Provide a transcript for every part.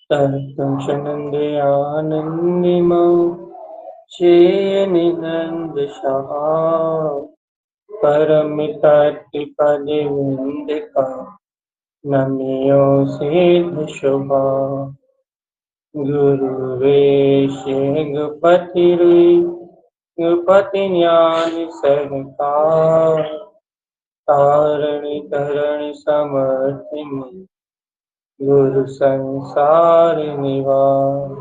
तत्तंचनन्दयानन्दिमो श्रीनिनन्दशः परमितत्पदिविन्दिका नम्यो सिद्धशुभा गुरुवेशे गुपतिरुई गुपति ज्ञान सहका तारणी तरणि समर्थिनि गुरु संसार निवार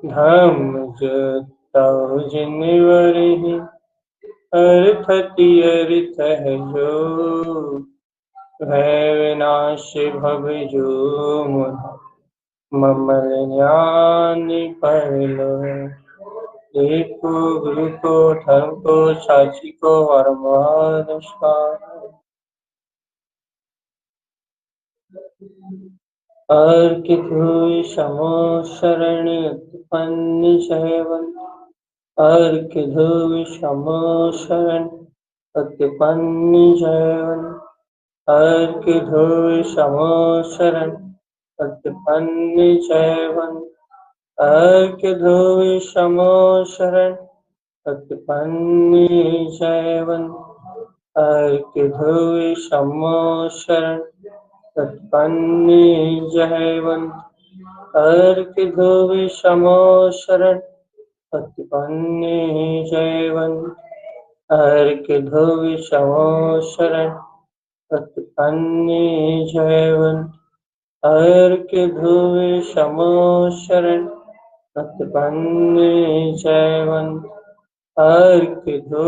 धम्म जतौ जिनवरहि अर्थति अर्थ है जो भय विनाश भव जो ममल ज्ञान पहलो देखो गुरु को धर्म को साची को वरमानुष्कार अर्कितु समो शरण उत्पन्न सेवन अर्कितु समो शरण उत्पन्न सेवन अर्कितु समो शरण उत्पन्न सेवन अर्कितु समो शरण उत्पन्न सेवन अर्कितु समो शरण उत्पन्न जयवन अर्कितु समो शरण उत्पन्न जयवन अर्कितु समो शरण उत्पन्न जयवन अर्कितु समो शरण उत्पन्न जयवन अर्कितु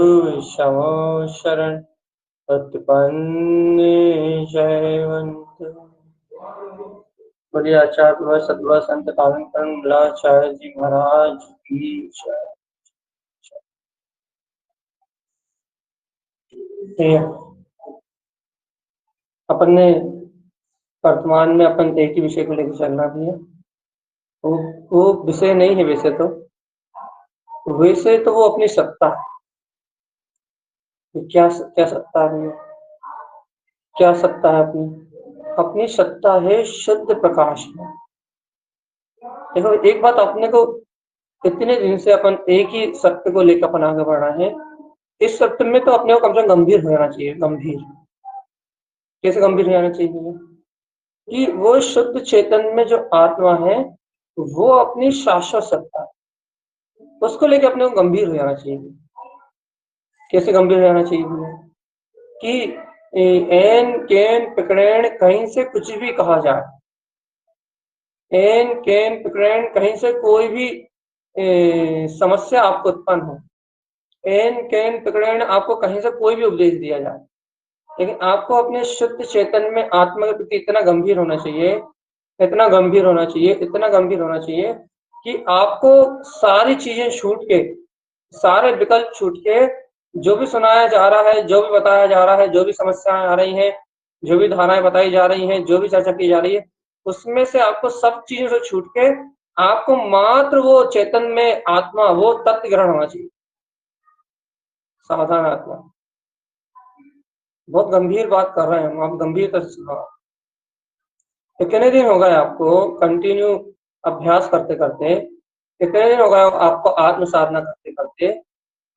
समो शरण उत्पन्न जयवंत। बोलिए आचार्य सतगुरु संत पावन करुणाचार्य जी महाराज की जय। अपन ने वर्तमान में अपन एक ही विषय को लेकर चलना भी है। वो विषय नहीं है वैसे तो वो अपनी सत्ता है। क्या सत्ता है? क्या सत्ता है अपनी सत्ता है शुद्ध प्रकाश में। देखो एक बात अपने को इतने दिन से अपन एक ही सत्य को लेकर अपन आगे बढ़ रहे हैं। इस सत्य में तो अपने को कम से कम गंभीर हो जाना चाहिए। गंभीर कैसे गंभीर हो जाना चाहिए कि वो शुद्ध चेतन में जो आत्मा है वो अपनी शाश्वत सत्ता है, उसको लेकर अपने को गंभीर हो जाना चाहिए। कैसे गंभीर हो जाना चाहिए कि एन केन पिकड़ेन कहीं से कुछ भी कहा जाए, एन केन पिकड़ेन कहीं से कोई भी समस्या आपको उत्पन्न हो, एन केन पिकड़ेन आपको कहीं से कोई भी उपदेश दिया जाए, लेकिन आपको अपने शुद्ध चेतन में आत्मा के प्रति इतना गंभीर होना चाहिए, इतना गंभीर होना चाहिए, इतना गंभीर होना चाहिए कि आपको सारी चीजें छूट के, सारे विकल्प छूट के, जो भी सुनाया जा रहा है, जो भी बताया जा रहा है, जो भी समस्याएं आ रही हैं, जो भी धारणाएं बताई जा रही हैं, जो भी चर्चा की जा रही है, उसमें से आपको सब चीजों से छूट के आपको मात्र वो चेतन में आत्मा, वो तत्व ग्रहण होना चाहिए। सावधान आत्मा। बहुत गंभीर बात कर रहे हैं हम, आप गंभीरता से सुनो। कितने दिन हो गए आपको कंटिन्यू अभ्यास करते करते, कितने दिन हो गए आपको आत्म साधना करते करते?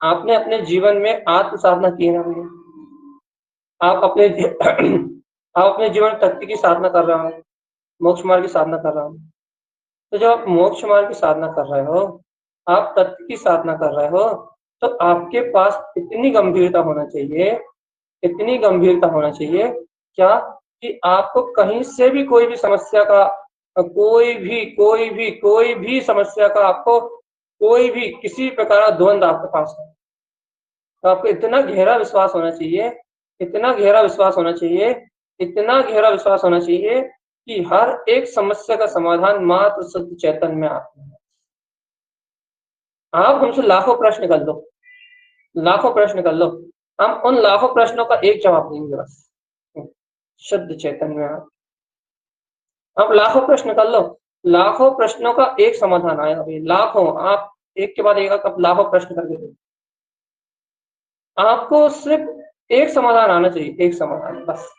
आपने अपने जीवन में आत्म साधना की है ना? आप अपने आप अपने जीवन में तत्व की साधना कर रहे हो, मोक्ष मार्ग की साधना कर रहे हो। तो जब आप मोक्ष मार्ग की साधना कर रहे हो, आप तत्व की साधना कर रहे हो, तो आपके पास इतनी गंभीरता होना चाहिए, इतनी गंभीरता होना चाहिए क्या कि आपको कहीं से भी कोई भी समस्या का, कोई भी समस्या का आपको कोई भी किसी प्रकार का द्वंद्व आपके पास है, तो आपको इतना गहरा विश्वास होना चाहिए, इतना गहरा विश्वास होना चाहिए, इतना गहरा विश्वास होना चाहिए कि हर एक समस्या का समाधान मात्र शुद्ध चैतन्य में आता है। आप हमसे लाखों प्रश्न कर लो, लाखों प्रश्न कर लो, हम उन लाखों प्रश्नों का एक जवाब देंगे बस, शुद्ध चैतन्य में। आप लाखों प्रश्न कर लो, लाखों प्रश्नों का एक समाधान आएगा भाई, लाखों। आप एक के बाद एक आप लाखों प्रश्न करके दो, आपको सिर्फ एक समाधान आना चाहिए, एक समाधान बस।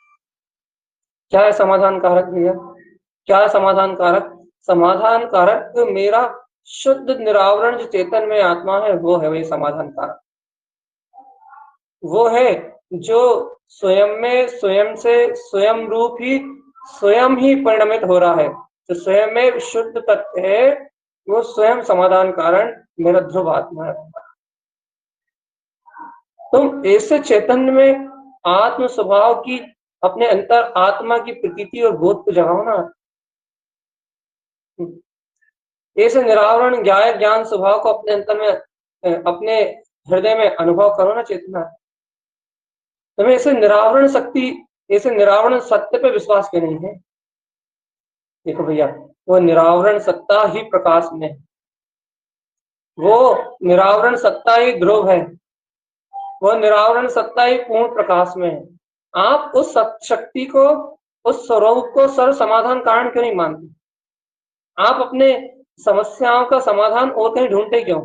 क्या है समाधान कारक भैया? क्या है समाधान कारक? समाधान कारक मेरा शुद्ध निरावरण जो चेतन में आत्मा है वो है, वही समाधान कारक वो है जो स्वयं में स्वयं से स्वयं रूप ही स्वयं ही परिणमित हो रहा है। तो स्वयं में शुद्ध तत्व है, वो स्वयं समाधान कारण मेरा ध्रुव आत्मा है। तुम ऐसे चैतन्य में आत्म स्वभाव की अपने अंतर आत्मा की प्रतीति और बोध को जगाओ ना। ऐसे निरावरण ज्ञान स्वभाव को अपने अंतर में अपने हृदय में अनुभव करो ना चेतना। तुम्हें ऐसे निरावरण शक्ति, ऐसे निरावरण सत्य पे विश्वास क्यों नहीं है? देखो भैया, वो निरावरण सत्ता ही प्रकाश में है, वो निरावरण सत्ता ही ध्रुव है, वो निरावरण सत्ता ही पूर्ण प्रकाश में है। आप उस शक्ति को, उस स्वरूप को सर्व समाधान कारण क्यों नहीं मानते? आप अपने समस्याओं का समाधान और कहीं ढूंढते क्यों?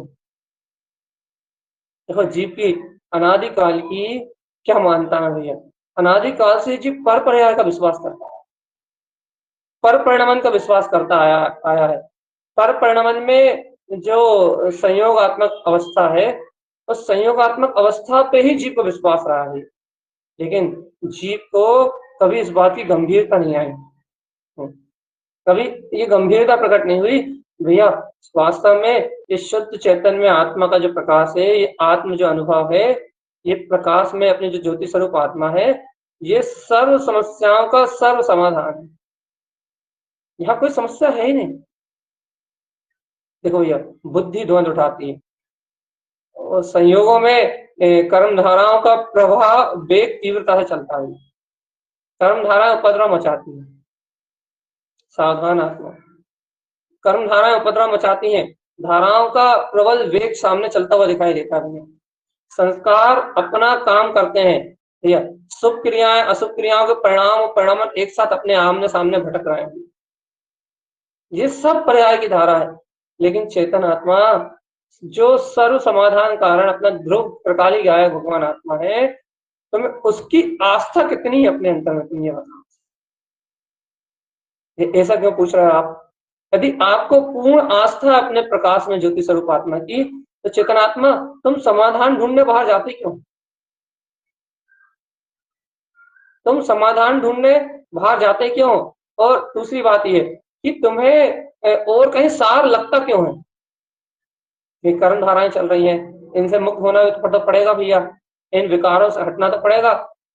देखो, जीव की अनादिकाल की क्या मानता है भैया? अनादिकाल से जीव पर पर्याय का विश्वास करता है, पर परिणमन का विश्वास करता आया है। पर परिणमन में जो संयोगात्मक अवस्था है, उस संयोगात्मक अवस्था पे ही जीव को विश्वास रहा है, लेकिन जीव को कभी इस बात की गंभीरता नहीं आई, कभी ये गंभीरता प्रकट नहीं हुई भैया। वास्तव में ये शुद्ध चैतन्य में आत्मा का जो प्रकाश है, ये आत्म जो अनुभव है, ये प्रकाश में अपने जो ज्योति स्वरूप आत्मा है, ये सर्व समस्याओं का सर्व समाधान है। यहाँ कोई समस्या है ही नहीं। देखो भैया, बुद्धि द्वंद उठाती है और संयोगों में कर्म धाराओं का प्रवाह वेग तीव्रता से चलता है। कर्म धाराएं उपद्रव मचाती है, सावधान आत्मा। कर्म धाराएं उपद्रव मचाती हैं, धाराओं का प्रबल वेग सामने चलता हुआ दिखाई देता है। संस्कार अपना काम करते हैं भैया, शुभ क्रियाएं अशुभ क्रियाओं के परिणाम और परिणाम एक साथ अपने आमने सामने भटक रहे हैं। ये सब पर्याय की धारा है, लेकिन चेतन आत्मा जो सर्व समाधान कारण अपना ध्रुव प्रकाली गायक भगवान आत्मा है, तो मैं उसकी आस्था कितनी है अपने अंतर में, तुम ये बताओ। ऐसा क्यों पूछ रहे हो आप? यदि आपको पूर्ण आस्था अपने प्रकाश में ज्योति स्वरूप आत्मा की, तो चेतनात्मा तुम समाधान ढूंढने बाहर जाते क्यों? तुम समाधान ढूंढने बाहर जाते क्यों? और दूसरी बात यह कि तुम्हें और कहीं सार लगता क्यों है? ये कर्म धाराएं चल रही हैं, इनसे मुक्त होना तो पड़ेगा भैया, इन विकारों से हटना तो पड़ेगा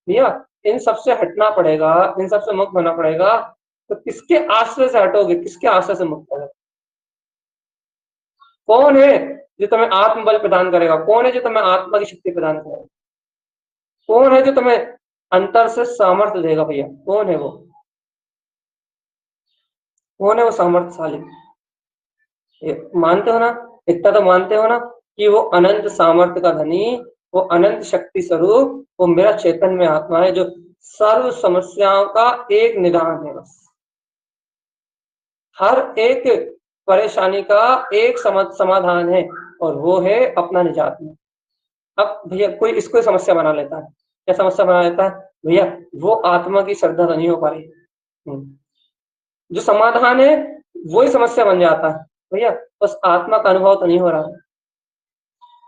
भैया, इन सबसे हटना पड़ेगा, इन सबसे मुक्त होना पड़ेगा। तो किसके आश्रय से हटोगे, किसके आश्रय से मुक्त होगे? कौन है जो तुम्हें आत्मबल प्रदान करेगा? कौन है जो तुम्हें आत्मा की शक्ति प्रदान करेगा? कौन है जो तुम्हें अंतर से सामर्थ्य देगा भैया? कौन है वो? कौन है वो सामर्थ्यशाली? मानते हो ना, इतना तो मानते हो ना कि वो अनंत सामर्थ्य का धनी, वो अनंत शक्ति स्वरूप, वो मेरा चेतन में आत्मा है, जो सर्व समस्याओं का एक निदान है। बस हर एक परेशानी का एक समाधान है, और वो है अपना निजात में। अब भैया कोई इसको समस्या बना लेता है, क्या समस्या बना लेता है भैया? वो आत्मा की श्रद्धा तो नहीं हो पा रही, जो समाधान है वही समस्या बन जाता है भैया। बस आत्मा का अनुभव तो नहीं हो रहा है,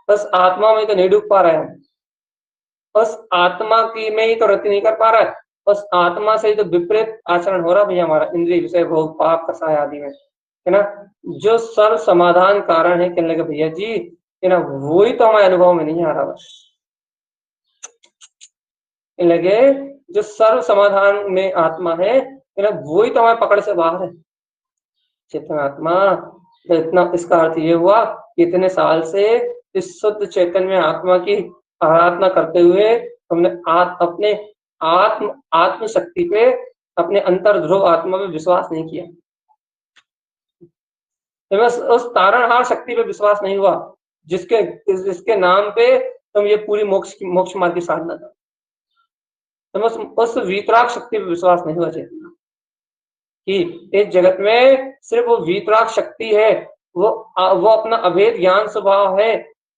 बस आत्मा में तो नहीं डूब पा रहे हैं, बस आत्मा की में ही तो रति नहीं कर पा रहा है, बस आत्मा से ही तो विपरीत आचरण हो रहा भैया हमारा, इंद्रिय विषय भोग पाप कसाय आदि में, है ना। जो सर्व समाधान कारण है, कहने लगे भैया जी, है ना, वही तो हमारे अनुभव में नहीं आ रहा। बस लगे जो सर्व समाधान में आत्मा है ना, वही तो हमारे पकड़ से बाहर है। चेतन आत्मा, तो इतना इसका अर्थ ये हुआ कि इतने साल से इस शुद्ध चैतन्य आत्मा की आराधना करते हुए हमने अपने आत्म शक्ति पे, अपने अंतर ध्रुव आत्मा पे विश्वास नहीं किया। तो बस उस तारणहार शक्ति पे विश्वास नहीं हुआ जिसके नाम पे तुम ये पूरी मोक्ष मार्ग की साधना था। तो बस उस वीतराग शक्ति पे विश्वास नहीं हुआ चेतना कि इस जगत में सिर्फ वो वीतराग शक्ति है, वो अपना अभेद ज्ञान स्वभाव है,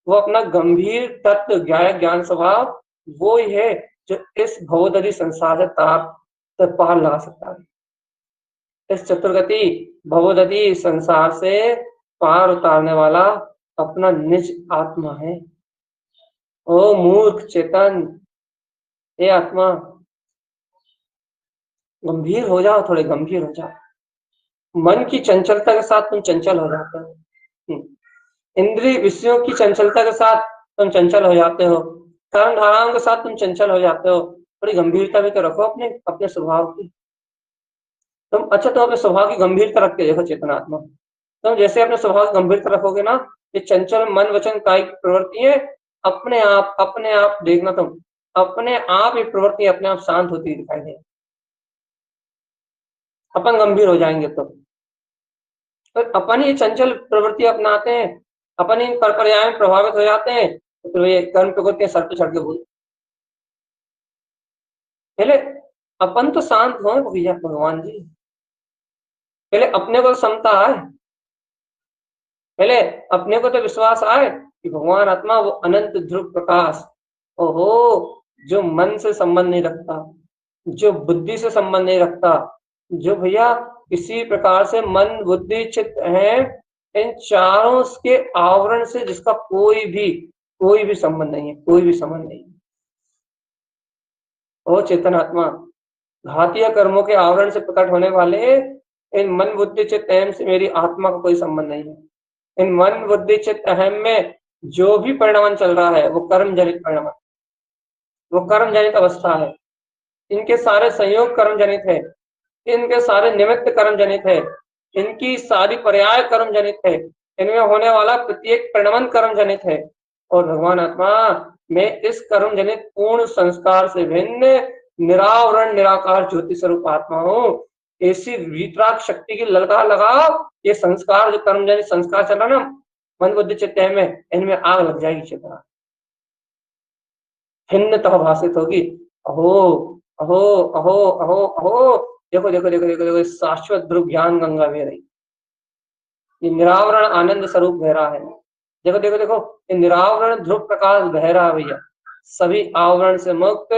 वो अपना गंभीर तत्व ज्ञान स्वभाव वो ही है जो इस भवदरी संसार से तार पार लगा सकता है। इस चतुर्गति भवोदधि संसार से पार उतारने वाला अपना निज आत्मा है। ओ मूर्ख चेतन, ये आत्मा, गंभीर हो जाओ, थोड़े गंभीर हो जाओ। मन की चंचलता के साथ तुम चंचल हो जाते हो। इंद्रिय विषयों की चंचलता के साथ तुम चंचल हो जाते हो। कारण धाराओं के साथ तुम चंचल हो जाते हो। थोड़ी गंभीरता भी तो रखो अपने अपने स्वभाव की। तुम अपने स्वभाव की गंभीरता रख के देखो चेतनात्मा। तुम जैसे अपने स्वभाव की गंभीरता रखोगे ना, ये चंचल मन वचन कायिक प्रवृत्ति है, अपने आप देखना तुम, अपने आप ये प्रवृत्ति अपने आप शांत होती दिखाई दे। अपन गंभीर हो जाएंगे तो अपन ही चंचल प्रवृत्ति अपनाते हैं, अपन इन प्रक्रियाओं में प्रभावित हो जाते हैं, तो ये कर्म प्रवृत्ति सर पे चढ़ के बोल। पहले अपन तो शांत हो भैया भगवान जी, पहले अपने को समता आए, पहले अपने को तो विश्वास आए कि भगवान आत्मा वो अनंत ध्रुव प्रकाश, ओहो, जो मन से संबंध नहीं रखता, जो बुद्धि से संबंध नहीं रखता, जो भैया किसी प्रकार से मन बुद्धि चित्त है, इन चारों के आवरण से जिसका कोई भी संबंध नहीं है, कोई भी संबंध नहीं। ओ चेतन आत्मा, घातीय कर्मों के आवरण से प्रकट होने वाले इन मन बुद्धि चित्त अहम से मेरी आत्मा का कोई संबंध नहीं है। इन मन बुद्धि चित्त अहम में जो भी परिणाम चल रहा है वो कर्म जनित परिणाम, वो कर्म जनित अवस्था है। इनके सारे संयोग कर्म जनित है, इनके सारे निमित्त कर्म जनित है, इनकी सारी पर्याय कर्म जनित है, इनमें होने वाला प्रत्येक परिणाम कर्म जनित है। और भगवान आत्मा, मैं इस कर्म जनित पूर्ण संस्कार से भिन्न निरावरण निराकार ज्योति स्वरूप आत्मा हूँ। ऐसी वीतराग शक्ति की ललकार लगाओ, ये संस्कार जो कर्म जनित संस्कार चल रहा ना मन बुद्धि चित्त में, इनमें आग लग जाएगी चेतना, भिन्नतः भाषित होगी। अहो अहो अहो अहो अहो, देखो देखो देखो देखो देखो, शाश्वत ध्रुव ज्ञान गंगा बह रही, ये निरावरण आनंद स्वरूप बह रहा है। देखो देखो देखो, ये निरावरण ध्रुव प्रकाश बह रहा है भैया, सभी आवरण से मुक्त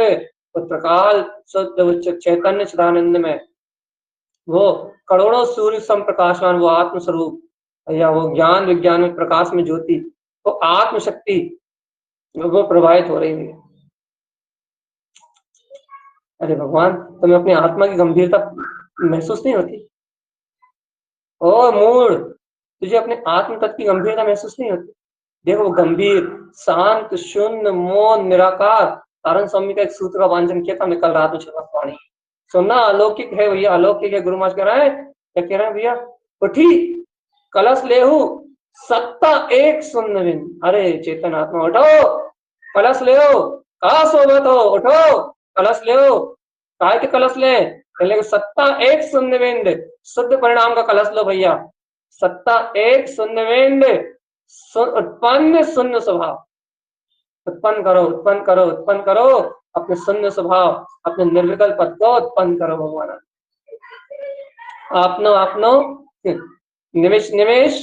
वो प्रकाश शुद्ध चैतन्य चिदानंद में, वो करोड़ों सूर्य सम प्रकाशवान वो आत्म स्वरूप, या वो ज्ञान विज्ञान में प्रकाश में ज्योति, वो आत्म शक्ति वो प्रवाहित हो रही है। अरे भगवान, तुम्हें अपनी आत्मा की गंभीरता महसूस नहीं होती? ओ मूड, तुझे अपने आत्म तत्व की गंभीरता महसूस नहीं होती? देखो गंभीर शांत शून्य मौन निराकार, कारण स्वामी का एक सूत्र का वांचन किया था हमने कल रात में वाणी सुनना, अलौकिक है भैया, अलौकिक है। गुरु महाराज कह रहे हैं, क्या कह रहे हैं भैया? उठी कलश लेहू सत्ता एक शून्य बिन, अरे चेतन आत्मा उठो, कलश ले, कहा सोबत हो, उठो कलश ले, काय के कलश ले, सत्ता एक शून्य बिंद शुद्ध परिणाम का कलश लो भैया, सत्ता एक शून्य बिंद उत्पन्न शून्य स्वभाव, उत्पन्न करो उत्पन्न करो उत्पन्न करो, अपने शून्य स्वभाव अपने निर्विकल्प पद को उत्पन्न करो भगवान। आपनो आपनो निमेश निमेश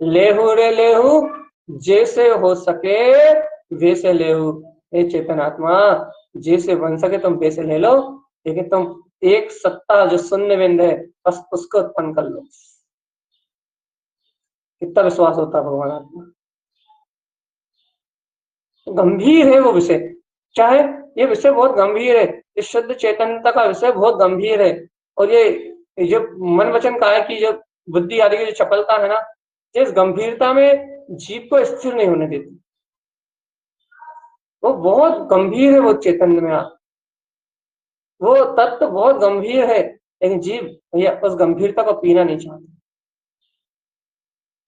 लेहू रे लेहू, जैसे हो सके वैसे लेहू। हे चेतन आत्मा, जैसे बन सके तुम वैसे ले लो, लेकिन तुम एक सत्ता जो शून्य बिंद है बस उसको उत्पन्न कर लो। कितना विश्वास होता है भगवान आत्मा, गंभीर है वो विषय, चाहे ये विषय बहुत गंभीर है, इस शुद्ध चैतन्यता का विषय बहुत गंभीर है। और ये जो मन वचन काय की जो बुद्धि आदि की जो चपलता है ना, इस गंभीरता में जीव को स्थिर नहीं होने देती, वो बहुत गंभीर है वो चैतन्य में, वो तत्व बहुत गंभीर है, लेकिन जीव भैया उस गंभीरता को पीना नहीं चाहता,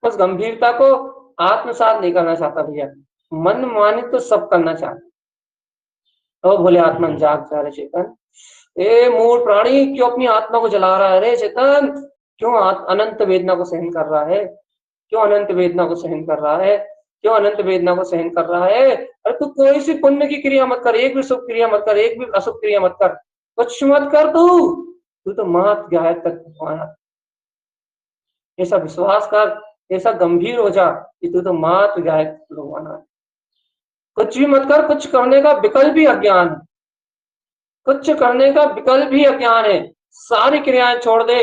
उस गंभीरता को आत्मसात नहीं करना चाहता भैया, मन मानी तो सब करना चाहता। तो भोले आत्मा जाग जा रहे चेतन, ए मूल प्राणी क्यों अपनी आत्मा को जला रहा है रे चेतन, क्यों अनंत वेदना को सहन कर रहा है, क्यों अनंत वेदना को सहन कर रहा है, क्यों अनंत वेदना को सहन कर रहा है? अरे तू कोई सी पुण्य की क्रिया मत कर, एक भी शुभ क्रिया मत कर, एक भी अशुभ क्रिया मत कर, कुछ मत कर, तू तो मात गाय तक, ऐसा विश्वास कर, ऐसा गंभीर हो जा कि तू तो मात गाय भगवान, कुछ भी मत कर, कुछ करने का विकल्प भी अज्ञान है, कुछ करने का विकल्प भी अज्ञान है, सारी क्रियाएं छोड़ दे,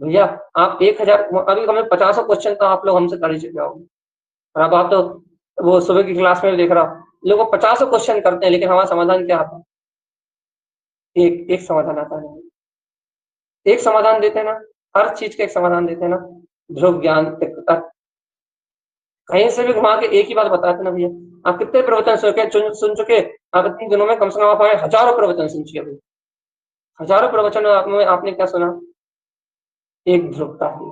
भैया आप 1000 अभी हमें 50 क्वेश्चन तो आप लोग हमसे कर ही चुके होंगे। और अब आप तो वो सुबह की क्लास में भी देख रहा हूँ, लोग 50 क्वेश्चन करते हैं, लेकिन हमारा समाधान क्या आता है? एक एक समाधान आता है। एक समाधान देते हैं ना, हर चीज का एक समाधान देते हैं ना। ध्रुव ज्ञान कहीं से भी घुमा के एक ही बात बताते ना भैया। आप कितने प्रवचन सुन चुके? आप इतने दिनों में कम से कम आप हमारे हजारों प्रवचन सुन चुके भैया। हजारों प्रवचन में आपने क्या सुना? एक ध्रुवता ही।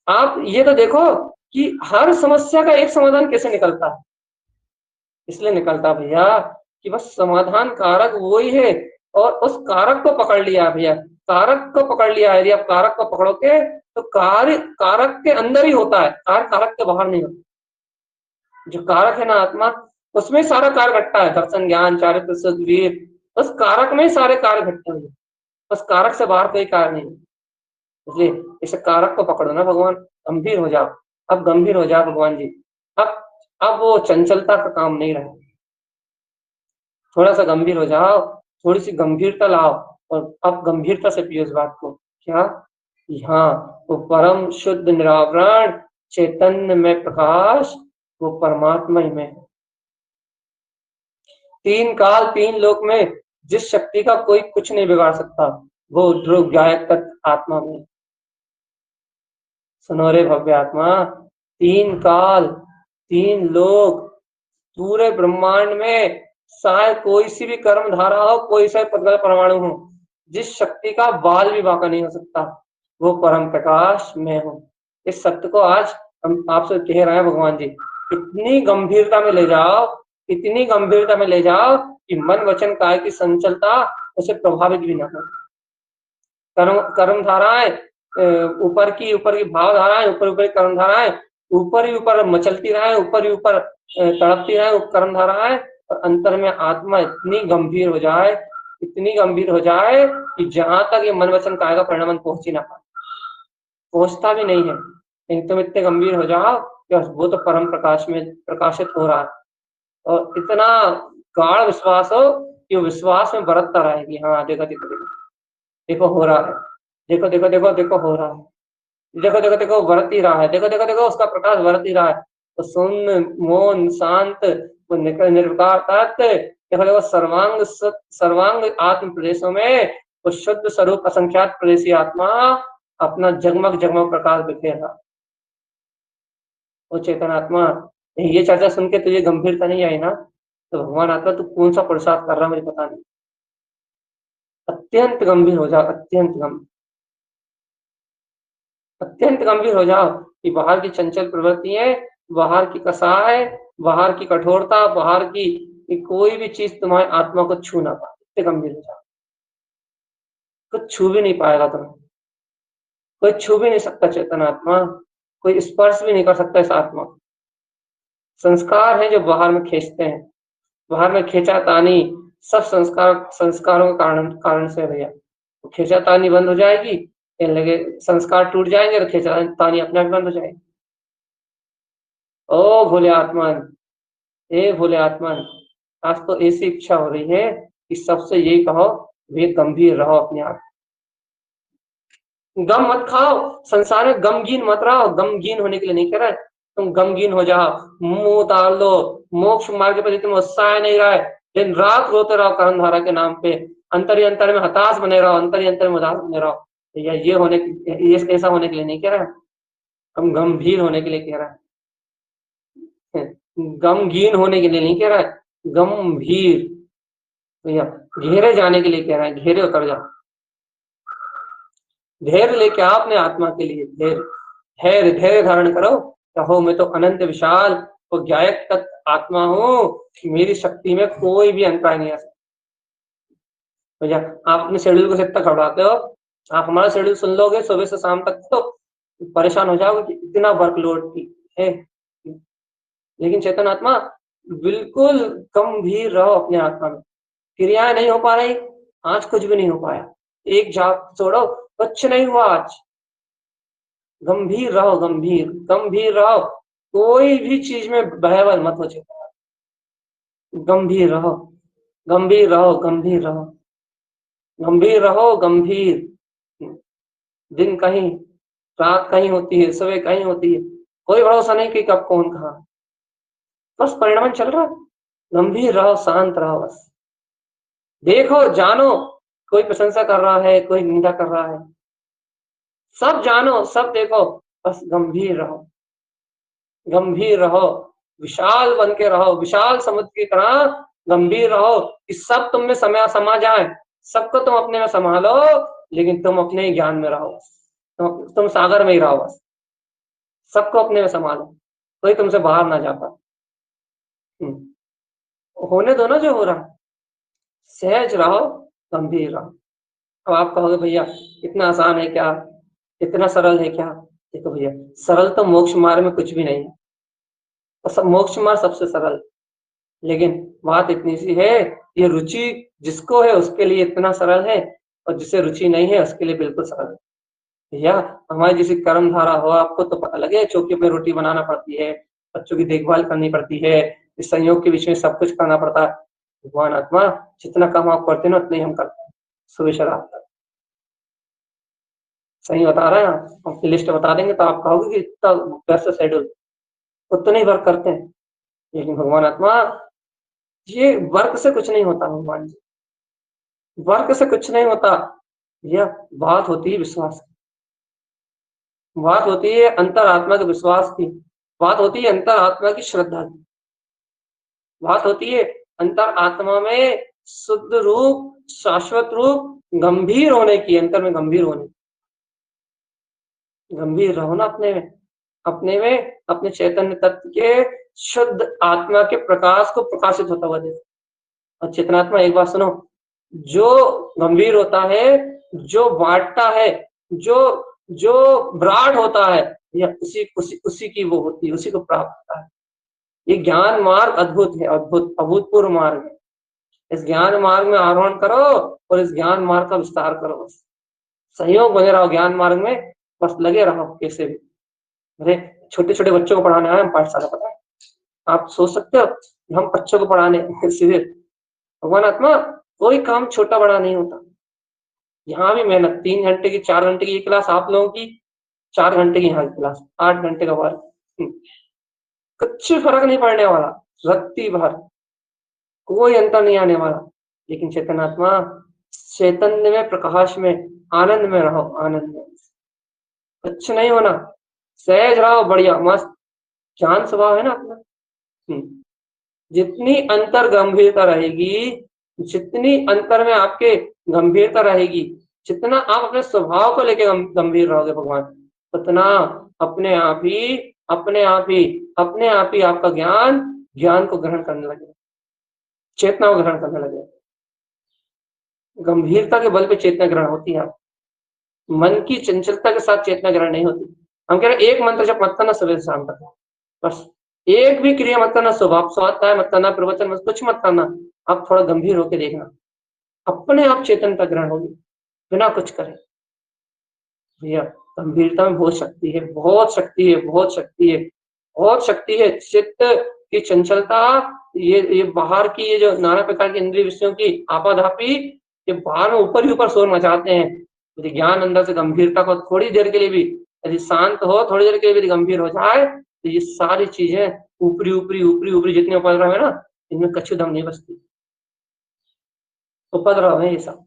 आप ये तो देखो कि हर समस्या का एक समाधान कैसे निकलता है। इसलिए निकलता भैया कि बस समाधान कारक वो ही है, और उस कारक को पकड़ लिया भैया। कारक को पकड़ लिया, यदि आप कारक को पकड़ोगे तो कार्य कारक के अंदर ही होता है, कार्य कारक के बाहर नहीं होता। जो कारक है ना आत्मा, उसमें सारा कार्य घटता है, दर्शन ज्ञान चारित्र सुख वीर, उस कारक में सारे कार्य घटते हैं। उस कारक से बाहर कोई कार्य नहीं। इसलिए इस कारक को पकड़ो ना भगवान, गंभीर हो जाओ। अब गंभीर हो जाओ भगवान जी। अब अब वो चंचलता का काम नहीं रहा। थोड़ा सा गंभीर हो जाओ, थोड़ी सी गंभीरता लाओ, और अब गंभीरता से पियो इस बात को। क्या? हाँ, वो परम शुद्ध निरावरण चैतन्य में प्रकाश, वो परमात्मा ही में है। तीन काल तीन लोक में जिस शक्ति का कोई कुछ नहीं बिगाड़ सकता, वो ध्रुव गायक तत्व आत्मा में। सुनो रे भव्य आत्मा, तीन काल तीन लोक पूरे ब्रह्मांड में शायद कोई सी भी कर्म धारा हो, कोई सा भी परमाणु हो, जिस शक्ति का बाल भी बांका नहीं हो सकता, वो परम प्रकाश में हो। इस सत्य को आज हम आपसे कह रहे हैं भगवान जी। इतनी गंभीरता में ले जाओ, इतनी गंभीरता में ले जाओ कि मन वचन काय की संचलता उसे प्रभावित भी ना हो। कर्म कर्म धाराएं ऊपर की भाव धाराएं, ऊपर ऊपर कर्म धाराएं ऊपर ही ऊपर मचलती रहे, ऊपर ही ऊपर तड़पती रहे कर्म धाराएं, और अंतर में आत्मा इतनी गंभीर हो जाए, इतनी गंभीर हो जाए कि जहां तक ये मन वचन काय का परिणाम पहुंच ही ना पाए, पहुंचता भी नहीं है। लेकिन तुम इतने गंभीर हो जाओ कि वो तो परम प्रकाश में प्रकाशित हो रहा है, और इतना गाढ़ विश्वास हो कि वो विश्वास में बरतता रहे कि हाँ देखो देखो देखो देखो हो रहा है, देखो देखो देखो देखो हो रहा है, देखो देखो देखो बरत ही रहा है, देखो देखो देखो उसका प्रकाश बरत ही रहा है। तो सुन मौन शांत वो निर्विकार तत्व, देखो देखो सर्वांग आत्म प्रदेशों में वो शुद्ध स्वरूप असंख्यात प्रदेशी आत्मा अपना जगमग जगमग प्रकाश बिखेर रहा। वो चेतन आत्मा, ये चर्चा सुन के तुझे गंभीरता नहीं आई ना, तो भगवान आत्मा तू कौन सा पुरुषार्थ कर रहा है मुझे पता नहीं। अत्यंत गंभीर हो जाओ, अत्यंत गंभीर हो जाओ कि बाहर की चंचल प्रवृत्तियां, बाहर की कसाय, बाहर की कठोरता, बाहर की कोई भी चीज तुम्हारी आत्मा को छू ना पाए। इतने गंभीर हो जाओ, कुछ छू भी नहीं पाएगा तुम्हें, कोई छू भी नहीं सकता चेतन आत्मा, कोई स्पर्श भी नहीं कर सकता इस आत्मा को। संस्कार है जो बाहर में खींचते हैं, बाहर में खींचातानी, सब संस्कारों के कारण से भैया। तो खींचातानी बंद हो जाएगी, कहने लगे संस्कार टूट जाएंगे, तो खींचातानी अपने आप बंद हो जाएगी। ओ भोले आत्मन, हे भोले आत्मन, आज तो ऐसी इच्छा हो रही है कि सबसे यही कहो, वे गंभीर रहो अपने आप। गम मत खाओ, संसार में गमगीन मत रहो, गमगीन होने के लिए नहीं कह रहे। तुम गमगीन हो जाओ, मुंह उतार लो, मोक्ष मार्ग के प्रति तुम उत्साह नहीं रहे, दिन रात रोते रहो कर्म धारा के नाम पे, अंतर ही अंतर में हताश बने रहो, अंतर ही अंतर में उदास बने रहो। ये होने ये ऐसा होने के लिए नहीं कह रहे, हम गंभीर होने के लिए कह रहे हैं। गमगीन होने के लिए नहीं कह रहा है, गंभीर भैया, घेरे जाने के लिए कह रहा है, घेरे उतर जाओ, धैर्य लेके आओ अपने आत्मा के लिए, धैर्य धैर्य धैर्य धारण करो। कहो मैं तो अनंत विशाल वो ज्ञायक तत्व आत्मा हूँ, मेरी शक्ति में कोई भी अंतराय नहीं आ सकता। भैया आप अपने शेड्यूल को कितना घबराते हो, आप हमारा शेड्यूल सुन लोगे सुबह से शाम तक तो परेशान हो जाओगे कि इतना वर्कलोड है। लेकिन चेतन आत्मा, बिल्कुल गंभीर रहो अपने आत्मा में। क्रियाएं नहीं हो पा रही, आज कुछ भी नहीं हो पाया, एक जाप छोड़ो, कुछ नहीं हुआ आज। गंभीर रहो, गंभीर गंभीर रहो, कोई भी चीज में बहवल मत हो चेतन। गंभीर रहो, गंभीर रहो, गंभीर रहो, गंभीर रहो, गंभीर। दिन कहीं, रात कहीं होती है, सुबह कहीं होती है, कोई भरोसा नहीं कि कब कौन कहा। बस परिणमन चल रहा है। गंभीर रहो, शांत रहो, बस देखो, जानो, कोई प्रशंसा कर रहा है, कोई निंदा कर रहा है, सब जानो, सब देखो, बस गंभीर रहो, गंभीर रहो, विशाल बन के रहो, विशाल समुद्र की तरह गंभीर रहो कि सब तुम में समा जाए, सबको तुम अपने में संभालो, लेकिन तुम अपने ही ज्ञान में रहो, तुम सागर में ही रहो, बस सबको अपने में संभालो, कोई तुमसे बाहर ना जा पाए। होने दो ना जो हो रहा है, सहज रहो, गंभीर रहो। अब आप कहोगे भैया इतना आसान है क्या, इतना सरल है क्या? देखो भैया, सरल तो मोक्ष मार्ग में कुछ भी नहीं है, और सब मोक्ष मार्ग सबसे सरल है। लेकिन बात इतनी सी है, ये रुचि जिसको है उसके लिए इतना सरल है, और जिसे रुचि नहीं है उसके लिए बिल्कुल सरल है। भैया, हमारी जैसी कर्म धारा हो, आपको तो पता लगे, चौकी पे रोटी बनाना पड़ती है, बच्चों की देखभाल करनी पड़ती है, इस संयोग के बीच में सब कुछ करना पड़ता है। भगवान आत्मा, जितना काम आप करते हैं ना उतना ही हम करते हैं, सुबह से रात तक। सही बता रहे हैं आप, आपकी लिस्ट बता देंगे तो आप कहोगे कि इतना व्यस्त शेड्यूल, उतना ही वर्क करते हैं। लेकिन भगवान आत्मा, ये वर्क से कुछ नहीं होता भगवान जी, वर्क से कुछ नहीं होता। यह बात होती है विश्वास की, बात होती है अंतरात्मा के विश्वास की, बात होती है अंतरात्मा की श्रद्धा की, बात होती है अंतरात्मा में शुद्ध रूप, शाश्वत रूप, गंभीर होने की, अंतर में गंभीर होने की। गंभीर रहो ना अपने में, अपने में, अपने चैतन्य तत्व के शुद्ध आत्मा के प्रकाश को प्रकाशित होता हुआ देखो। और चेतनात्मा, एक बात सुनो, जो गंभीर होता है, जो बांटता है, जो जो ब्राड होता है, या उसी की वो होती है, उसी को प्राप्त होता है। ये ज्ञान मार्ग अद्भुत है, अद्भुत अभूतपूर्व मार्ग है। इस ज्ञान मार्ग में आरोहण करो और इस ज्ञान मार्ग का विस्तार करो, बस सहयोग बने रहो ज्ञान मार्ग में, बस लगे रहो कैसे भी। अरे, छोटे छोटे बच्चों को पढ़ाने आए हम पाठशाला, पता है? आप सोच सकते हो कि हम बच्चों को पढ़ाने सीधे, भगवान आत्मा, कोई काम छोटा बड़ा नहीं होता। यहाँ भी मेहनत, 3 घंटे की, 4 घंटे की क्लास आप लोगों की, 4 घंटे की यहाँ की क्लास, 8 घंटे का वर्क, कुछ फर्क नहीं पड़ने वाला, रत्ती भर कोई अंतर नहीं आने वाला। लेकिन चेतनात्मा, चैतन्य में, प्रकाश में, आनंद में रहो, आनंद में, कुछ नहीं होना, सहज रहो, बढ़िया मस्त, शांत स्वभाव है ना अपना। जितनी अंतर गंभीरता रहेगी, जितनी अंतर में आपके गंभीरता रहेगी, जितना आप अपने स्वभाव को लेकर गंभीर रहोगे भगवान, उतना अपने आप ही, अपने आप ही, अपने आप ही आपका ज्ञान, ज्ञान को ग्रहण करने लगेगा, चेतना को ग्रहण करने लगेगा। गंभीरता के बल पे चेतना ग्रहण होती है, मन की चंचलता के साथ चेतना ग्रहण नहीं होती। हम कह रहे हैं एक मंत्र जब मत करना सुबह से शाम तक, बस एक भी क्रिया मत करना, सुबह स्वाध्याय मत करना, प्रवचन मत, कुछ मत करना। आप थोड़ा गंभीर होकर देखना, अपने आप चेतनता ग्रहण होगी, बिना कुछ करे। भैया, गंभीरता में बहुत शक्ति है, बहुत शक्ति है, बहुत शक्ति है, बहुत शक्ति है। चित्त की चंचलता, ये बाहर की, ये जो नाना प्रकार की इंद्रिय विषयों की आपाधापी, ये बाहर में ऊपर ही ऊपर शोर मचाते हैं। यदि ज्ञान अंदर से गंभीरता को थोड़ी देर के लिए भी, यदि शांत हो, थोड़ी देर के लिए भी गंभीर हो जाए, तो ये सारी चीजें ऊपरी ऊपरी ऊपरी ऊपरी जितने उपद्रव है ना, इनमें कछु दम नहीं बचती। उपद्रव है ये सब,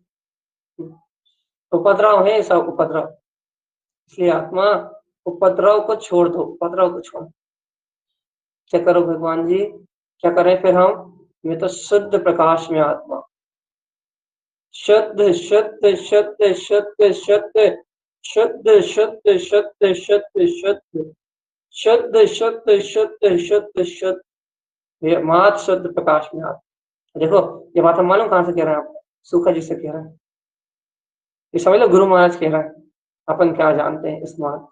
उपद्रव है ये सब, उपद्रव। इसलिए आत्मा, उपद्रव को छोड़ दो, उपद्रव को छोड़। क्या करो भगवान जी, क्या करें फिर हम? मैं तो शुद्ध प्रकाश में आत्मा, शुद्ध शुद्ध शुद्ध शुद्ध शुद्ध शुद्ध शुद्ध शुद्ध शुद्ध शुद्ध शुद्ध शुद्ध शुद्ध शुद्ध शुद्ध, ये मात शुद्ध प्रकाश में आत्मा। देखो, ये बात हम मालूम कहाँ से कह रहे हैं? आप सूखा जी से कह रहे हैं, ये समझ लो गुरु महाराज कह रहे हैं, अपन क्या जानते हैं इस बात।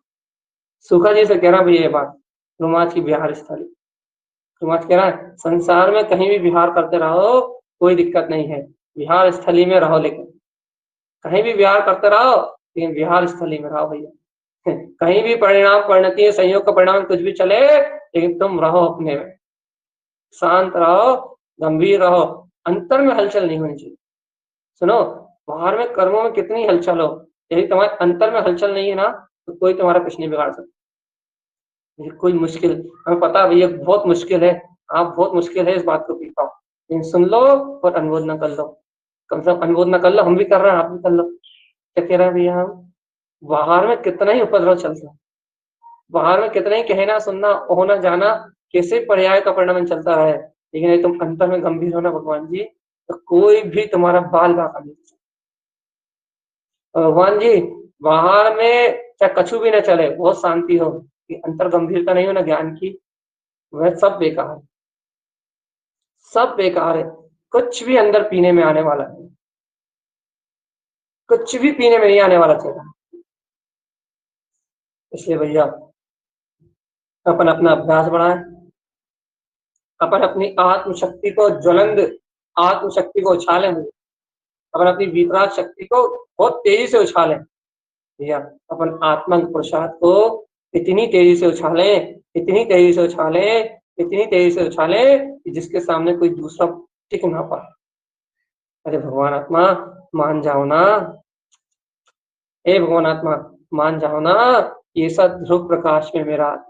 सूखा जी से कह रहा भैया ये बात, गुरु महाराज की विहार स्थली। गुरु महाराज कह रहा है संसार में कहीं भी विहार करते रहो, कोई दिक्कत नहीं है, विहार स्थली में रहो, लेकिन कहीं भी विहार करते रहो, लेकिन विहार स्थली में रहो भैया। कहीं भी परिणाम, परिणति, संयोग का परिणाम कुछ भी चले, लेकिन तुम रहो अपने में, शांत रहो, गंभीर रहो, अंतर में हलचल नहीं होनी चाहिए। सुनो, बाहर में कर्मों में कितनी हलचल हो, यदि तुम्हारे अंतर में हलचल नहीं है ना, तो कोई तुम्हारा कुछ नहीं बिगाड़ सकता। ये कोई मुश्किल, हमें पता है भैया बहुत मुश्किल है, आप बहुत मुश्किल है इस बात को पी पाओ, लेकिन सुन लो और अनुमोद ना कर लो, कम से कम अनुमोद ना कर लो, हम भी कर रहे हैं, आप भी कर लो। क्या कह रहे हैं भैया हम? बाहर में कितना ही उपद्रव चलता है, बाहर में कितना ही कहना सुनना होना जाना कैसे पर्याय का परिणाम चलता है, लेकिन यदि तुम अंतर में गंभीर हो ना भगवान जी, तो कोई भी तुम्हारा बाल बांका नहीं कर सकता। भगवान जी बाहर में चाहे कछु भी न चले, बहुत शांति हो, कि अंतर गंभीरता नहीं हो ना ज्ञान की, वह सब बेकार है, सब बेकार है। कुछ भी अंदर पीने में आने वाला नहीं, कुछ भी पीने में नहीं आने वाला चेहरा। इसलिए भैया अपन अपना अभ्यास बढ़ाएं, अपन अपनी आत्मशक्ति को ज्वलंत आत्मशक्ति को उछालें, अपन अपनी वीतराग शक्ति को बहुत तेजी से उछालें भैया, अपन आत्मा पुरुषार्थ को इतनी तेजी से उछालें, इतनी तेजी से उछालें, इतनी तेजी से उछालें कि जिसके सामने कोई दूसरा टिक ना पाए। अरे भगवान आत्मा मान जाओ ना, हे भगवान आत्मा मान जाओ ना, ये सब ध्रुव प्रकाश में मेरा आत्मा,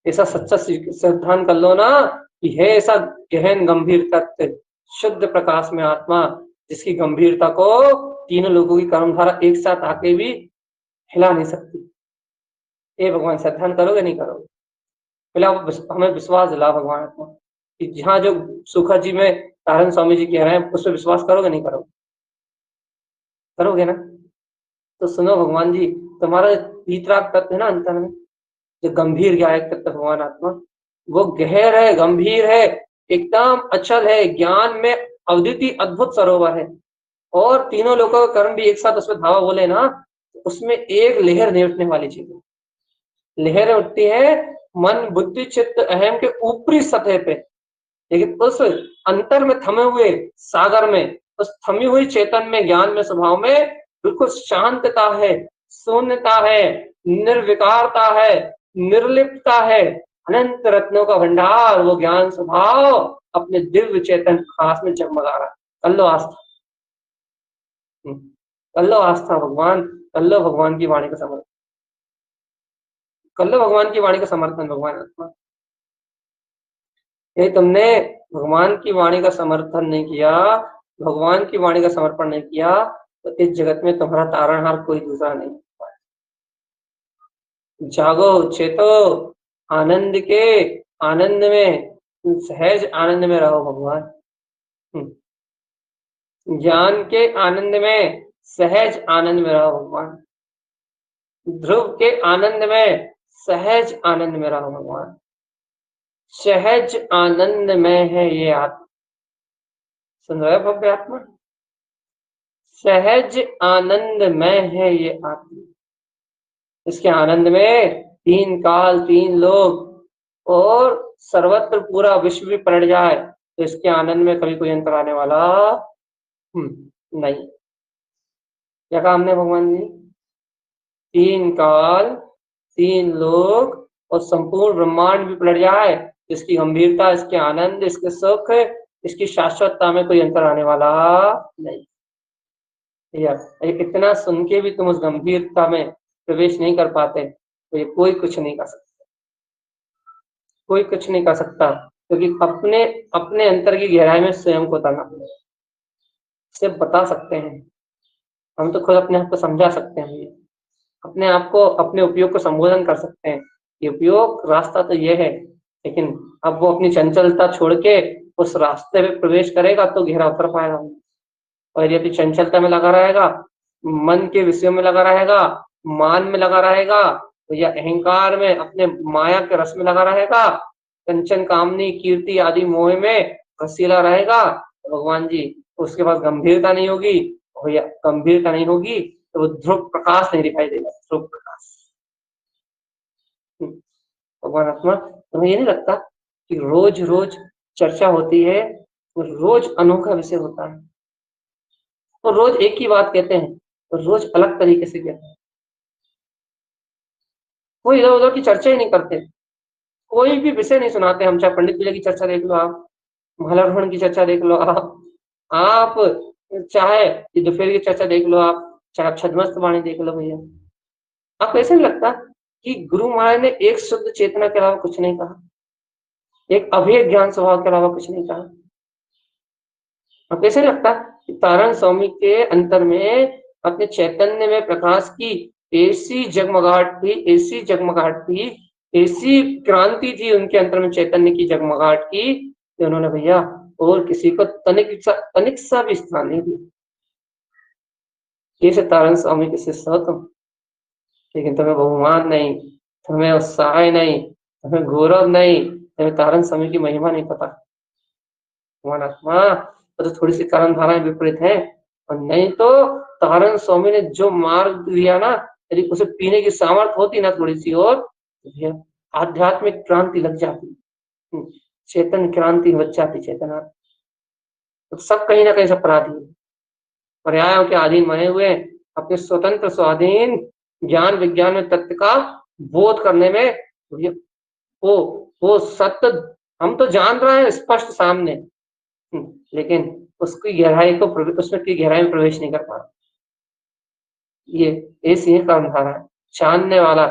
ऐसा सच्चा सिद्धांत कर लो ना कि है ऐसा गहन गंभीर तत्व शुद्ध प्रकाश में आत्मा, जिसकी गंभीरता को तीनों लोगों की कर्मधारा एक साथ आके भी हिला नहीं सकती। हे भगवान सिद्धांत करोगे नहीं करोगे? पहले आप हमें विश्वास दिला भगवान आत्मा कि जहाँ जो सुखा जी में तारण स्वामी जी कह रहे हैं उस पर विश्वास करोगे नहीं करोगे? करोगे ना? तो सुनो भगवान जी, तुम्हारा वीतराग तत्व है ना अंतर में, जो गंभीर ज्ञायक तत्व भगवान आत्मा, वो गहर है, गंभीर है, एकदम अचल है, ज्ञान में अद्वितीय अद्भुत सरोवर है, और तीनों लोगों का कर्म भी एक साथ उसमें धावा बोले ना, उसमें एक लहर नहीं उठने वाली चीज है। लहरें उठती है मन बुद्धि चित्त अहम के ऊपरी सतह पे, लेकिन उस अंतर में थमे हुए सागर में, उस थमी हुई चेतन में, ज्ञान में, स्वभाव में बिल्कुल शांतता है, शून्यता है, निर्विकारता है, निर्लिप्तता है, अनंत रत्नों का भंडार, वो ज्ञान स्वभाव अपने दिव्य चेतन प्रकाश में जगमगा रहा है। कर लो आस्था, कर लो आस्था भगवान, कर लो भगवान की वाणी का समर्थन, कर लो भगवान की वाणी का समर्थन भगवान आत्मा। ये तुमने भगवान की वाणी का समर्थन नहीं किया, भगवान की वाणी का समर्पण नहीं किया, तो इस जगत में तुम्हारा तारणहार कोई दूसरा नहीं। जागो, चेतो, आनंद के आनंद में, सहज आनंद में रहो भगवान, ज्ञान के आनंद में, सहज आनंद में रहो भगवान, ध्रुव के आनंद में, सहज आनंद में रहो भगवान। सहज आनंद में है ये आत्मा, सुन रहे हो भव्य आत्मा? सहज आनंद में है ये आत्मा, इसके आनंद में तीन काल, तीन लोग और सर्वत्र पूरा विश्व भी पलट जाए, तो इसके आनंद में कभी कोई अंतर आने वाला नहीं। क्या कहा हमने भगवान जी? तीन काल, तीन लोग और संपूर्ण ब्रह्मांड भी पलट जाए, इसकी गंभीरता, इसके आनंद, इसके सुख, इसकी शाश्वतता में कोई अंतर आने वाला नहीं। इतना सुन के भी तुम उस गंभीरता में प्रवेश नहीं कर पाते, तो ये कोई कुछ नहीं कर सकता, कोई कुछ नहीं कर सकता, क्योंकि अपने अपने अंतर की गहराई में स्वयं को उतरना पड़ेगा। सिर्फ बता सकते हैं हम, तो खुद अपने आप को समझा सकते हैं, अपने आप को, अपने उपयोग को संबोधन कर सकते हैं, ये उपयोग रास्ता तो ये है, लेकिन अब वो अपनी चंचलता छोड़ के उस रास्ते में प्रवेश करेगा तो गहरा उतर पाएगा। और यदि चंचलता में लगा रहेगा, मन के विषयों में लगा रहेगा, मान में लगा रहेगा, तो या अहंकार में, अपने माया के रस में लगा रहेगा, कंचन कामनी कीर्ति आदि मोह में घसीला रहेगा, तो भगवान जी उसके पास गंभीरता नहीं होगी, और या गंभीरता नहीं होगी तो वो ध्रुव प्रकाश नहीं दिखाई देगा, ध्रुव प्रकाश। भगवान आत्मा, तुम्हें ये नहीं लगता कि रोज रोज चर्चा होती है, रोज अनोखा विषय होता है, तो रोज एक ही बात कहते हैं, तो रोज अलग तरीके से कहते हैं, कोई इधर उधर की चर्चा ही नहीं करते, कोई भी विषय नहीं सुनाते हम, चाहे पंडित विजय की चर्चा देख लो आप, मालारोहण की चर्चा देख लो आप चाहे दोपहर की चर्चा देख लो आप, चाहे आप छद्मस्त वाणी देख लो भैया। आपको ऐसा नहीं लगता कि गुरु महाराज ने एक शुद्ध चेतना के अलावा कुछ नहीं कहा, एक अभेद ज्ञान स्वभाव के अलावा कुछ नहीं कहा? आपको ऐसा नहीं लगता कि तारण स्वामी के अंतर में अपने चैतन्य में प्रकाश की ऐसी जगमगाहट थी, ऐसी जगमगाहट थी, ऐसी क्रांति थी उनके अंतर में चैतन्य की जगमगाहट की कि उन्होंने भैया और किसी को तनिक सा भी स्थान नहीं दिया। कैसे तारण स्वामी के शिष्य हो तुम, लेकिन तुम्हें बहुमान नहीं, तुम्हें उत्साह नहीं, तुम्हें गौरव नहीं, तुम्हें तारण स्वामी की महिमा नहीं पता। तो थोड़ी सी कारण धाराएं विपरीत हैं, और नहीं तो तारण स्वामी ने जो मार्ग दिया ना, यदि उसे पीने की सामर्थ्य होती ना थोड़ी सी और, तो आध्यात्मिक क्रांति लग जाती, चेतन क्रांति बच जाती चेतना। तो सब कहीं ना कहीं सब अपराधी पर्यायों के अधीन बने हुए, अपने स्वतंत्र स्वाधीन ज्ञान विज्ञान में तत्व का बोध करने में वो वो सत्य हम तो जान रहे हैं स्पष्ट सामने, लेकिन उसकी गहराई को उसमें की गहराई में प्रवेश नहीं कर पा रहा। ये ऐसी कर्म धारा है, जानने वाला,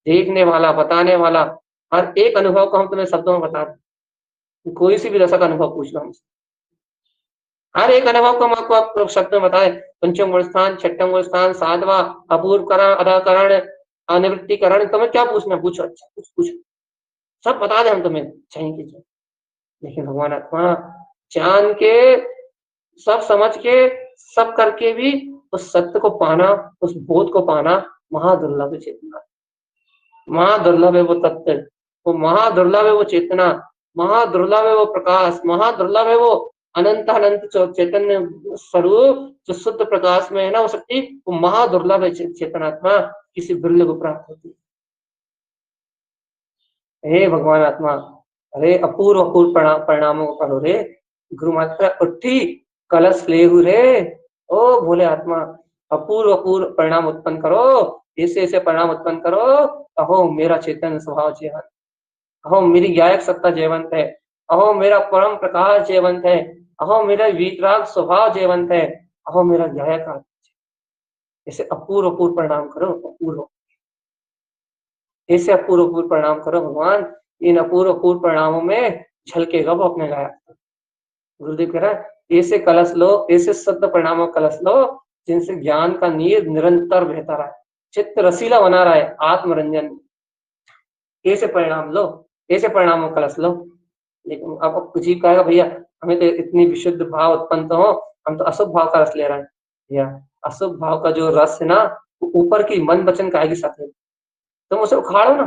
देखने वाला, बताने वाला, हर एक अनुभव को हम तुम्हें शब्दों में बता दें। कोई सी भी रसक अनुभव पूछ लो हमसे, हर एक अनुभव को हम आपको शब्द में बताए। पंचम गुण स्थान, छठम गुण स्थान, साधवा, अपूर्व करण, अदाकरण, अनिवृत्तिकरण, तुम्हें क्या पूछना पूछो, अच्छा कुछ पूछो, सब बता दें हम तुम्हें चाहिए। लेकिन भगवान आत्मा जान के, सब समझ के, सब करके भी उस सत्य को पाना, उस बोध को पाना महादुर्लभ है। चेतना महादुर्लभ है, वो तत्व, वो महादुर्लभ है, वो चेतना महादुर्लभ है, वो प्रकाश महादुर्लभ है, वो अनंत अनंत चैतन्य स्वरूप जो शुद्ध प्रकाश में है ना, वो शक्ति वो महादुर्लभ है। चेतनात्मा किसी दुर्लभ को प्राप्त होती है। हे भगवान आत्मा, अरे अपूर्व अपूर्व परिणामों को करो रे, गुरु मात्रा उठी कलश लेहु रे, ओ भोले आत्मा अपूर्व अपूर्व परिणाम उत्पन्न करो, ऐसे ऐसे परिणाम उत्पन्न करो। अहो मेरा चेतन स्वभाव जीवन, अहो मेरी गायक सत्ता जयवंत है, अहो मेरा परम प्रकाश जयवंत है, अहो मेरा वीतराग स्वभाव जयवंत है, अहो मेरा गायक। ऐसे अपूर्व अपूर्व परिणाम करो, अपूर्व ऐसे अपूर्व अपूर्व परिणाम करो भगवान। इन अपूर्व अपूर्व परिणामों में झलकेगा वो अपने गायक। गुरुदेव कह रहा है ऐसे कलश लो, ऐसे शुद्ध परिणामों कलश लो जिनसे ज्ञान का नीर निरंतर बहता रहा है, चित्त रसीला बना रहा है, आत्मरंजन। ऐसे परिणाम लो, ऐसे परिणामों कलश लो। लेकिन अब कुछ ही कहेगा भैया हमें तो इतनी विशुद्ध भाव उत्पन्न तो हो, हम तो अशुभ भाव का रस ले रहे हैं। भैया अशुभ भाव का जो रस है ना, वो ऊपर की मन वचन काहे की सतह, तुम उसे उखाड़ो ना,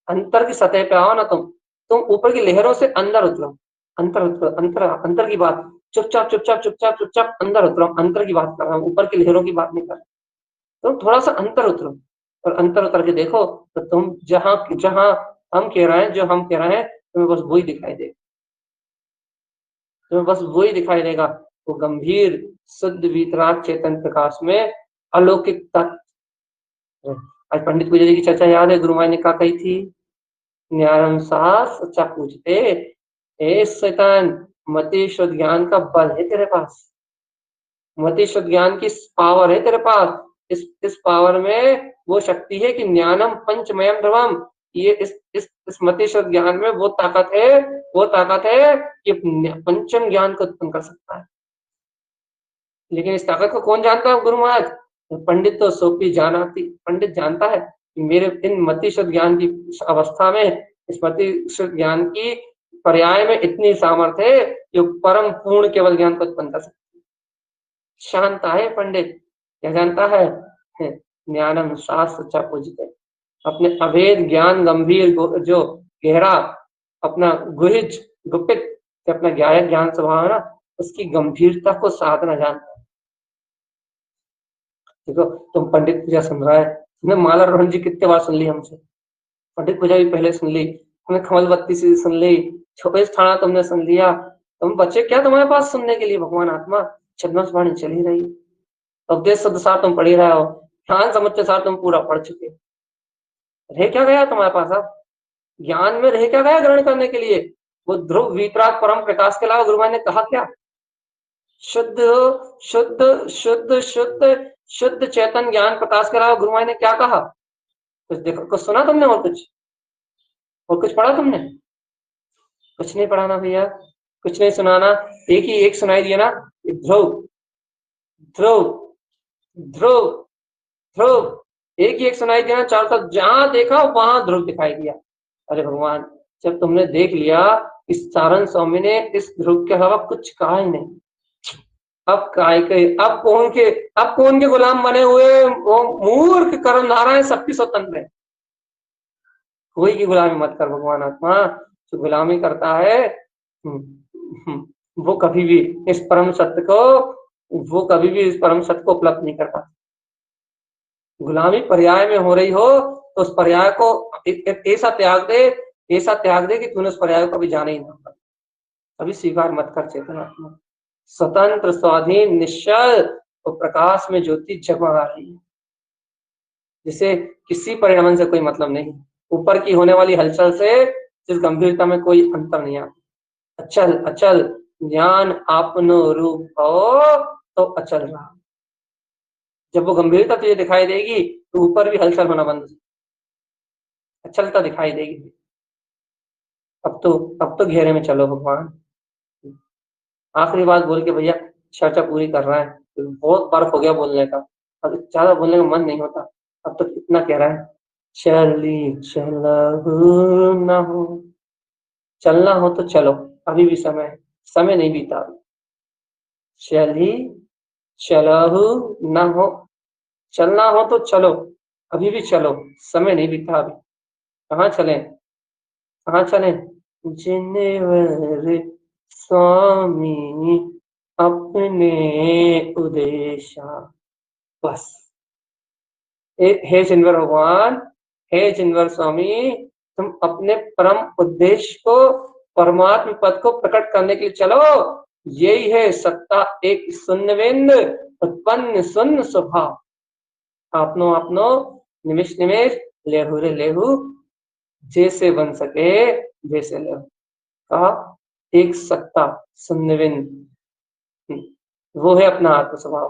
अंतर की सतह पे आओ ना, तुम ऊपर की लहरों से अंदर उतरो, अंतर उतरो, अंतर अंतर की बात, चुपचाप चुपचाप चुपचाप चुपचाप अंदर उतरो, अंतर की बात कर रहा हूँ, ऊपर की लहरों की बात नहीं कर रहा। तुम थोड़ा सा अंतर उतरो, और अंतर उतर के देखो तो तुम जहां जहां हम कह रहे हैं, जो हम कह रहे हैं, तुम्हें बस वही दिखाई देगा, तुम्हें बस वही दिखाई देगा, वो गंभीर शुद्ध वीतराग चेतन प्रकाश में अलौकिक तत्व। आज पंडित पूजा जी की चर्चा याद है, गुरु महाराज ने क्या कही थी, न्यारम सास सच्चा पूछते, ए शैतान मति शुद्ध ज्ञान का बल है तेरे पास, मति शुद्ध ज्ञान की पावर है तेरे पास, इस पावर में वो शक्ति है कि ज्ञानम पंचमयम ध्रुवम, ये इस मति शुद्ध ज्ञान में वो ताकत है, वो ताकत है कि पंचम ज्ञान को उत्पन्न कर सकता है। लेकिन इस ताकत को कौन जानता है, गुरु महाराज? पंडित तो सोपी जानाती, पंडित जानता है कि मेरे इन मति शुद्ध ज्ञान की अवस्था में, इस मति शुद्ध ज्ञान की पर्याय में इतनी सामर्थ्य है जो परम पूर्ण केवल ज्ञान को उत्पन्न कर सकती है। शांता है पंडित, क्या जानता है? ज्ञानम शास्त्र सच्चा पूजते, अपने अभेद ज्ञान गंभीर जो गहरा अपना गुहिज गुप्त अपना ज्ञान स्वभाव है ना, उसकी गंभीरता को साधना जानता है। देखो तुम पंडित पूजा सुन रहा है, तुमने माला रोहन जी कितने बार सुन ली हमसे, पंडित पूजा भी पहले सुन ली, तुमने कमल बत्ती से सुन ली, छोटे थाना तुमने सुन लिया, तुम बच्चे क्या तुम्हारे पास सुनने के लिए? भगवान आत्मा छद्मस वाणी चल ही रही, उपदेश शब्द सार तुम पढ़ ही रहे हो, ध्यान समुच्चय सार तुम पूरा पढ़ चुके, रह क्या गया तुम्हारे पास? अब ज्ञान में रह क्या गया ग्रहण करने के लिए? वो ध्रुव वीतराग परम प्रकाश के अलावा गुरु ने कहा क्या? शुद्ध शुद्ध शुद्ध शुद्ध शुद्ध चेतन ज्ञान प्रकाश कराओ। गुरु महाराज ने क्या कहा? कुछ देखो, कुछ सुना तुमने? और कुछ पढ़ा तुमने? कुछ नहीं पढ़ा ना भैया, कुछ नहीं सुनाना। एक ही एक सुनाई दिया ना, ध्रुव ध्रुव ध्रुव ध्रुव, एक ही एक सुनाई दिया ना, चारों तरफ जहां देखा वहां ध्रुव दिखाई दिया। अरे भगवान, जब तुमने देख लिया, इस सारण स्वामी ने इस ध्रुव के अलावा कुछ कहा ही नहीं। अब काय के, अब कौन के गुलाम बने हुए? वो मूर्ख कर्मधारा है, सबकी स्वतंत्र है। कोई की गुलामी मत कर भगवान आत्मा। जो गुलामी करता है वो कभी भी इस परम सत्य को उपलब्ध नहीं करता। गुलामी पर्याय में हो रही हो तो उस पर्याय को ऐसा त्याग दे कि तूने उस पर्याय को कभी जाना ही ना, कभी स्वीकार मत कर। चेतनात्मा स्वतंत्र, स्वाधीन, निश्चल और प्रकाश में ज्योति जगमगा रही है, जिसे किसी परिणाम से कोई मतलब नहीं। ऊपर की होने वाली हलचल से जिस गंभीरता में कोई अंतर नहीं आता। अचल अचल ज्ञान आपनो रूप हो तो अचल रहा। जब वो गंभीरता तुझे दिखाई देगी तो ऊपर भी हलचल होना बंद, अचलता दिखाई देगी। अब तो घेरे में चलो भगवान। आखिरी बात बोल के भैया चर्चा पूरी कर रहा है। बहुत बर्फ हो गया बोलने का, अब ज्यादा बोलने का मन नहीं होता। अब तो कितना कह रहा है, चली चलहु न हो। चलना हो तो चलो, अभी भी समय है, समय नहीं बीता। चली चलहु न हो, चलना हो तो चलो, अभी भी चलो, समय नहीं बीता अभी। कहाँ चले, कहाँ चले? जिनवर स्वामी अपने उद्देशा। बस हे जिनवर भगवान, हे जिनवर स्वामी, तुम अपने परम उद्देश्य को, परमात्म पद को प्रकट करने के लिए चलो। यही है सत्ता एक शून्य बिंद उत्पन्न शून्य स्वभाव। आपनो आपनो निमिष निमिष लेहु रे लेहु, जैसे बन सके जैसे लेहु। कहा एक सत्ता शून्य बिंद, वो है अपना आत्म स्वभाव।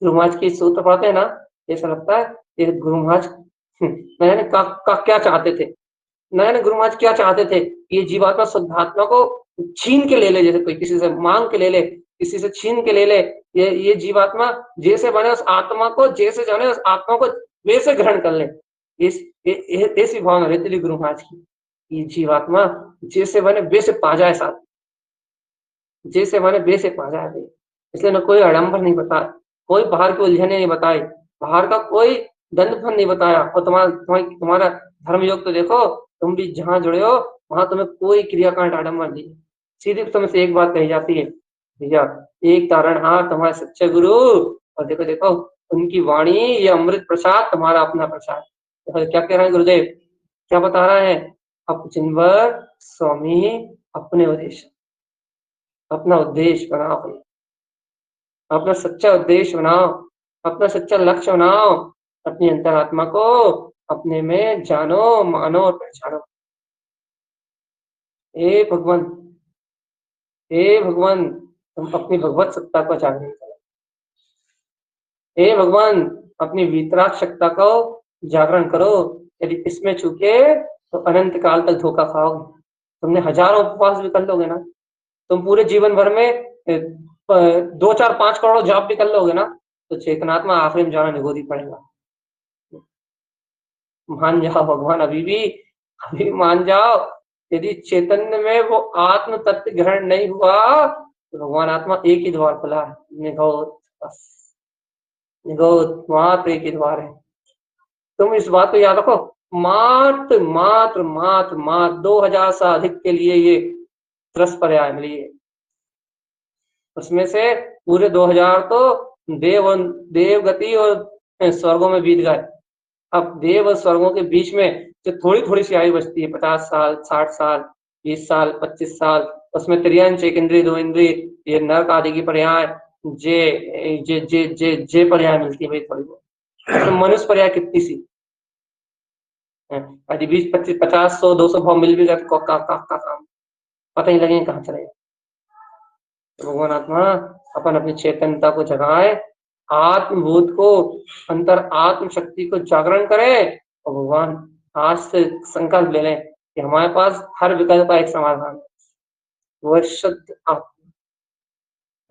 गुरु महाराज की सूत्र पढ़ते हैं ना, ऐसा लगता है ये गुरु महाराज नयन का क्या चाहते थे। नयन गुरु महाराज क्या चाहते थे? ये जीवात्मा शुद्धात्मा को छीन के ले ले, जैसे कोई किसी से मांग के ले ले, किसी से छीन के ले ले। ये जीवात्मा जैसे बने उस आत्मा को, जैसे जाने उस आत्मा को वैसे ग्रहण कर ले। ऐसी भावना रहती थी गुरु महाराज की। ये जीवात्मा जैसे बने वैसे पा जाए, साथ जैसे बने वैसे पा जाए। इसलिए न कोई आडंबर नहीं बता, कोई बाहर की उलझने नहीं बताई, बाहर का कोई दंडफल नहीं बताया। और तुम्हारा धर्म योग तो देखो, तुम भी जहां जुड़े हो वहां तुम्हें कोई क्रियाकांड आडंबर नहीं। सीधी तुमसे एक बात कही जाती है, भैया एक तारणहार तुम्हारे सच्चे गुरु, और देखो देखो उनकी वाणी, ये अमृत प्रसाद तुम्हारा अपना प्रसाद। तो क्या कह रहे हैं गुरुदेव, क्या बता रहा है? अब जिनवर स्वामी अपने उद्देश्य, अपना उद्देश्य बनाओ, अपना सच्चा उद्देश्य बनाओ, अपना सच्चा लक्ष्य बनाओ। अपनी अंतरात्मा को अपने में जानो, मानो और पहचानो। हे भगवान, हे भगवान, तुम अपनी भगवत सत्ता को जागृत करो। हे भगवान, अपनी वीतराग सत्ता को जागरण करो। यदि इसमें चूके तो अनंत काल तक धोखा खाओगे। तुमने हजारों उपवास भी कर लोगे ना, तुम पूरे जीवन भर में 2 4 5 करोड़ जॉब भी कर लोगे ना, तो चेतनात्मा आखिरी में जाना निगोदी पड़ेगा। मान जाओ भगवान, अभी मान जाओ। यदि चैतन्य में वो आत्म तत्व ग्रहण नहीं हुआ तो भगवान आत्मा एक ही द्वार खुला है, निगोद। बस निगोद, मात्र एक ही द्वार है। तुम इस बात को याद रखो, मात्र मात्र मात्र मात्र 2000 से अधिक के लिए ये 10 पर्याय मिली है। उसमें से पूरे 2000 तो देव गति और स्वर्गों में बीत गए। अब देव और स्वर्गों के बीच में जो थोड़ी थोड़ी सी आयु बचती है, 50 साल, 60 साल, 20 साल, 25 साल, उसमें त्रियंश, एक इंद्रिय, 2 इंद्रिय, ये नरक आदि की पर्याय, जे जे जे जे जे पर्याय मिलती है भाई थोड़ी बहुत। मनुष्य पर्याय कितनी सी, यदि 20 25 50 100 200 भाव मिल भी गए तो काम पता ही लगेगा कहाँ चले। तो भगवान आत्मा अपन अपनी चेतनता को जगाए, आत्मबोध को, अंतर आत्म शक्ति को जागरण करें और भगवान आज से संकल्प ले लें कि हमारे पास हर विकल्प का एक समाधान है, वो है शुद्ध आत्मा।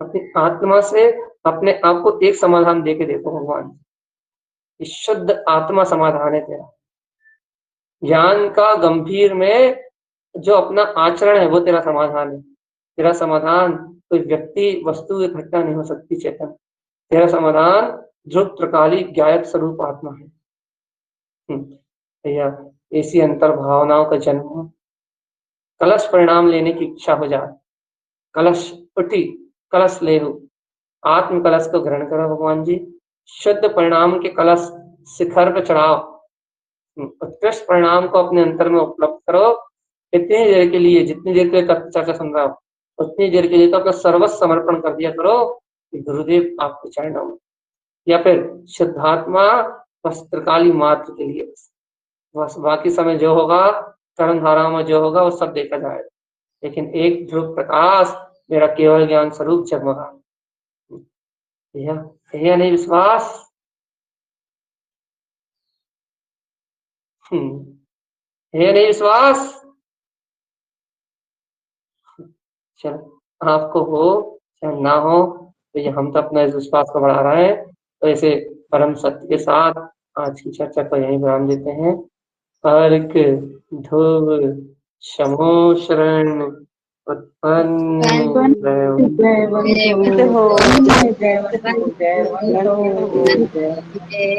अपनी आत्मा से अपने आप को एक समाधान दे के देखो भगवान, ये शुद्ध आत्मा समाधान है तेरा। ज्ञान का गंभीर में जो अपना आचरण है वो तेरा समाधान है। तेरा समाधान कोई व्यक्ति, वस्तु या घटना नहीं हो सकती चेतन। तेरा समाधान ध्रुव त्रिकाली ज्ञायक स्वरूप आत्मा है। भैया ऐसी अंतर भावनाओं का जन्म हो, कलश परिणाम लेने की इच्छा हो जाए, कलश उठी, कलश ले हो, आत्म कलश को ग्रहण करो भगवान जी, शुद्ध परिणाम के कलश शिखर पर चढ़ाओ, उत्कृष्ट परिणाम को अपने अंतर में उपलब्ध करो। इतनी देर के लिए, जितनी देर के लिए चर्चा सुन रहा हो, उतनी देर के लिए तो अपना सर्वस्व समर्पण कर दिया करो कि गुरुदेव आपके चरणों में, या फिर शुद्धात्मा वस्त्रकाली मात्र के लिए बस, बाकी समय जो होगा कर्म धारा में जो होगा वो सब देखा जाएगा, लेकिन एक ध्रुव प्रकाश मेरा केवल ज्ञान स्वरूप जगमगा। यह नहीं विश्वास, यह नहीं विश्वास, चलो आपको हो चाहे ना हो, तो ये हम तो अपना इस विश्वास को बढ़ा रहे हैं। तो ऐसे परम सत्य के साथ आज की चर्चा को यहीं विराम देते हैं। अर्क ध्रुव शमो शरण उत्पन्न जयवंतो जयवंतो जयवंतो जयवंतो जयवंतो।